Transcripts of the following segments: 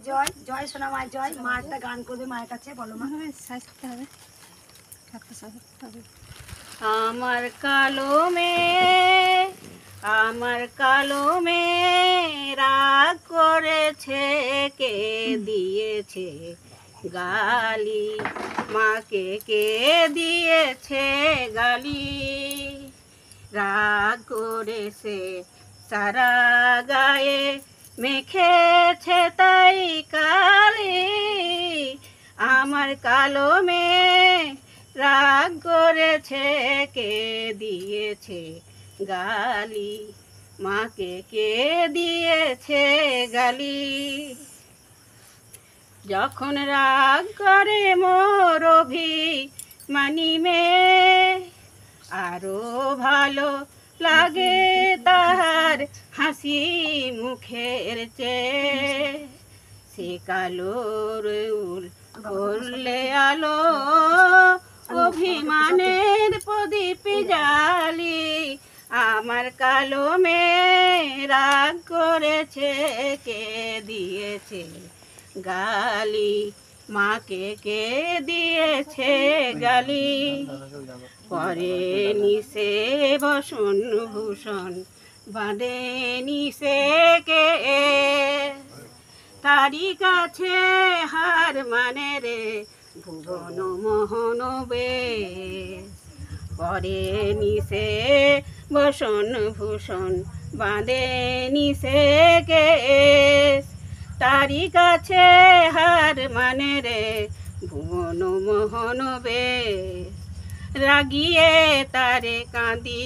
জয় জয় সোনা মায়ের জয়। মা একটা গান করবে মায়ের কাছে, বলো মা। সাজতে হবে, আমার কালো মেয়ে, আমার কালো মেয়ে রাগ করেছে, কে দিয়েছে গালি, মাকে কে দিয়েছে গালি, রাগ করেছে সারা গায়ে মেখেছে তাই কালি, আমার কালো মেয়ে রাগ করেছে, কে দিয়েছে গালি, মাকে কে দিয়েছে গালি। যখন রাগ করে মোর অভিমানী মেয়ে, আরো ভালো লাগে তাহার হাসি মুখের চেয়ে, সে কালোর উল করলে আলো, অভিমানের প্রদীপ জালি, আমার কালো মেয়ে রাগ করেছে, কে দিয়েছে গালি, মাকে কে দিয়েছে গালি। পরে নিশে বসন ভূষণ বাঁধে নিশে কে, তারি কাছে হার মানে রে ভুবন মোহন বেশ, পরে নিশে বসন ভূষণ বাঁধে নিশে কেশ, তারি কাছে হার মানে রে ভুবন মোহন বেশ, রাগিয়ে তারে কাঁদি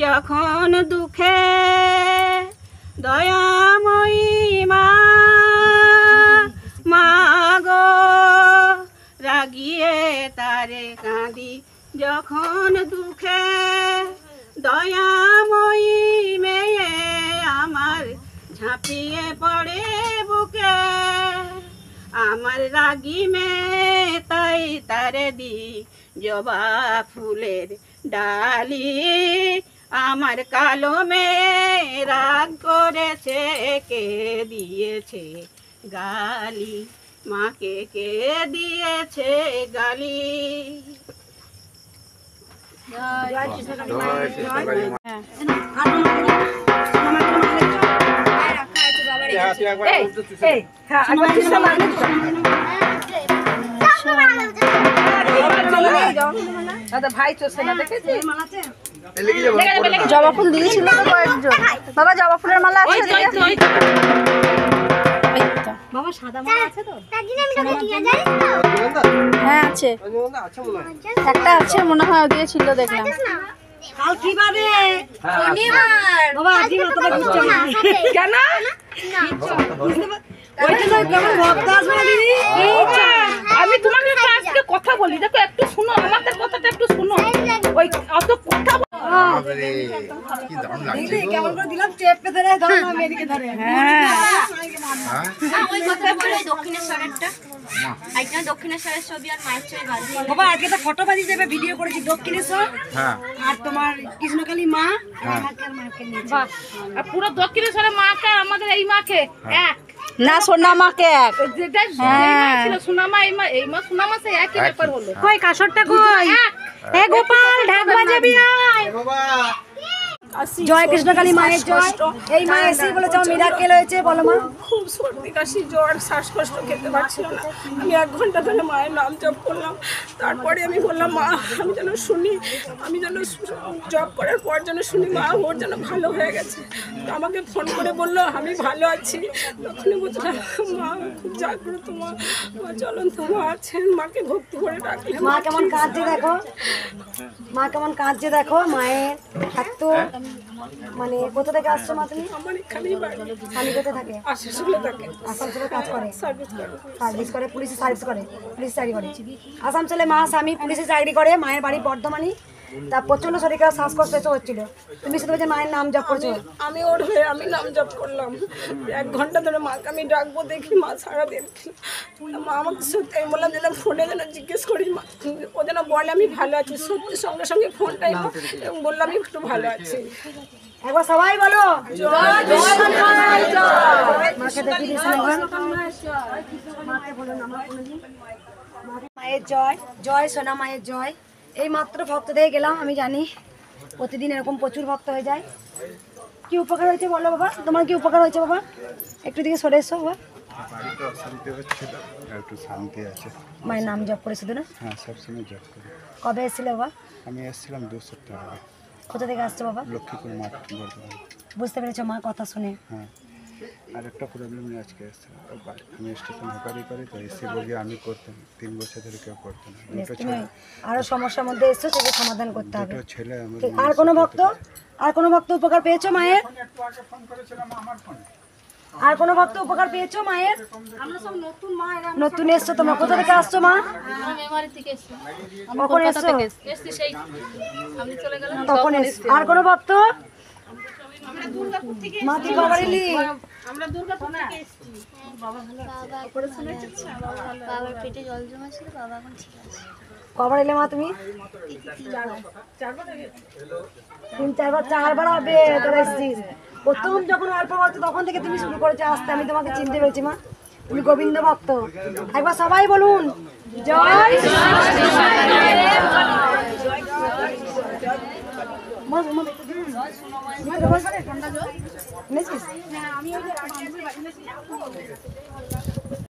যখন দুঃখে, দয়াময়ী মা, মা গো, রাগিয়ে তারে কাঁদি যখন দুঃখে, দয়াময়ী মেয়ে আমার ঝাঁপিয়ে পড়ে বুকে, আমার রাগি মেয়ে তাই তারে দি জবা ফুলের ডালি, আমার কালো মেয়ে রাগ করেছে, কে দিয়েছে গালি, মাকে কে দিয়েছে গালি। জয় কৃষ্ণ কালী মায়ের জয়। ভাই চলছে না, দেখেছি জবা ফুল দিয়েছিল তো কয়েকজন। বাবা জবা ফুলের মালা আছে? বাবা সাদা মালা আছে তো? হ্যাঁ আছে, একটা আছে মনে হয়, দিয়েছিল দেখলাম। কাল কি বারে? শনিবার। বাবা আজকে মাথাটা ঘুরছে না কেন? ওইটা তো কেমন ভক্ত আসবে না দিদি? আমি তোমাকে আজকে কথা বলি, দেখো একটু শুনো, আমাদের কথাটা একটু শুনো। ওই অত কথা কি দারুণ লাগছে দিদি কেমন করে দিলাম চেপে ধরে, ধরো না আমি এদিকে ধরে। ওই কথা বলে দক্ষিণেশ্বরেরটা, আইটা দক্ষিণেশ্বরের ছবি আর মায়ের ছবি বাঁধি। বাবা আজকে তো ফটোবাজি যাবে, ভিডিও করেছি দক্ষিণেশ্বর আর তোমার কৃষ্ণকালী মা আর মাকে নিয়েছি। আর পুরো দক্ষিণেশ্বরের মাকে আমাদের এই মাকে এক না, সোনা মাকে এক, যেটা ছিল সোনা মা, এই মা সোনা মা, সেই একই ব্যাপার হলো। কই কাসরটা কই? এ গোপাল ঢাক বাজাবি আয়। জয় কৃষ্ণকালী মায়ের জয়। এই মা এসে বলেছে আমার মিরাকেল হয়েছে, বলো মা। খুব সর্দি কাশি জ্বর, শ্বাসকষ্ট, খেতে পারছিল না। আমি 1 ঘন্টা ধরে মায়ের নাম জপ করলাম। তারপরে আমি বললাম মা আমি যেন শুনি, আমি যেন জপ করার পর যেন শুনি মা ওর যেন ভালো হয়ে গেছে। তো আমাকে ফোন করে বললো আমি ভালো আছি। তখনই বুঝলাম মা খুব জাগ্রত, মা জ্বলন্ত মা আছেন। মাকে ভক্তি করে ডাকলে মা কেমন কাঁদছে দেখো, মা কেমন কাঁদছে দেখো। মায়ের এত মানে কোথা থেকে আসছো মা তুমি? আমার এখানেই বাড়ি, স্বামী কোথায় থাকে? আসানসোলে থাকে, আসানসোলে কাজ করে, সার্ভিস করে, পুলিশে সার্ভিস করে, পুলিশ চাকরি করে। আসানসোলে মা স্বামী পুলিশে চাকরি করে, মায়ের বাড়ি বর্ধমানে। তা প্রচন্ড শরীর খারাপ, শ্বাসকষ্ট এসে হচ্ছিল, তুমি শুধু বলছে মায়ের নাম জপ করছো। আমি ওর হয়ে আমি নাম জপ করলাম 1 ঘন্টা ধরে। মাকে আমি ডাকবো, দেখি মা সারা দিন। মা আমাকে সত্যি, আমি বললাম যেন ফোনে যেন জিজ্ঞেস করি, ও যেন বলে আমি ভালো আছি। সত্যি সঙ্গে সঙ্গে ফোনটাই এবং বললাম আমি একটু ভালো আছি। একবার সবাই বলো মাকে দেখি দিয়েছেন একবার। মাকে বলুন আমার কোনোদিন মায়ের জয় জয় সোনা মায়ের জয়। এই মাত্র ভক্ত দিয়ে গেলাম, আমি জানি প্রতিদিন এরকম প্রচুর ভক্ত হয়ে যায়। কি উপকার হয়েছে বলো বাবা, তোমার কি উপকার হয়েছে বাবা? একটু দিকে সরে এসো বাবা। বাড়িতে অশান্তি হচ্ছিল, একটু শান্তি আছে। মায়ের নাম জপ করে শুধু না? হ্যাঁ, সবসময় জব করি। কবে এসেছিলে বাবা? আমি এসেছিলাম 2 সপ্তাহ আগে, কোথা থেকে আসছো বাবা? লক্ষ্মীপুর মাঠ বর্ধমান। বুঝতে পেরেছো মা কথা শুনে? হ্যাঁ, আর একটা প্রবলেম নিয়ে আজকে এসেছিলাম। আমি স্টেশন হকারি করি, তো এসে বলি আমি করতাম, 3 বছর ধরে কেউ করতাম না। বেশ, তুমি আরো সমস্যার মধ্যে এসছো, সেটা সমাধান করতে হবে। দুটো ছেলে আমার। ঠিক, আর কোনো ভক্ত উপকার পেয়েছো মায়ের? আর কোনো ভক্ত উপকার পেয়েছো মায়ের? নতুন এসছো তোমরা, কোথা থেকে আসছো মা? কখন এসছো? তখন এসছো। আর কোনো ভক্ত? মা তুই কবার এলি? বাবার পেটে জল জমা ছিল, বাবা এখন ঠিক আছে। কবার এলে মা তুমি? 3-4বার, 4বার হবে তোরা এসছিস। প্রথম যখন অল্প হতো তখন থেকে তুমি শুরু করেছো আসতে, আমি তোমাকে চিনতে পেরেছি মা, তুমি গোবিন্দ ভক্ত। একবার সবাই বলুন জয়। আমি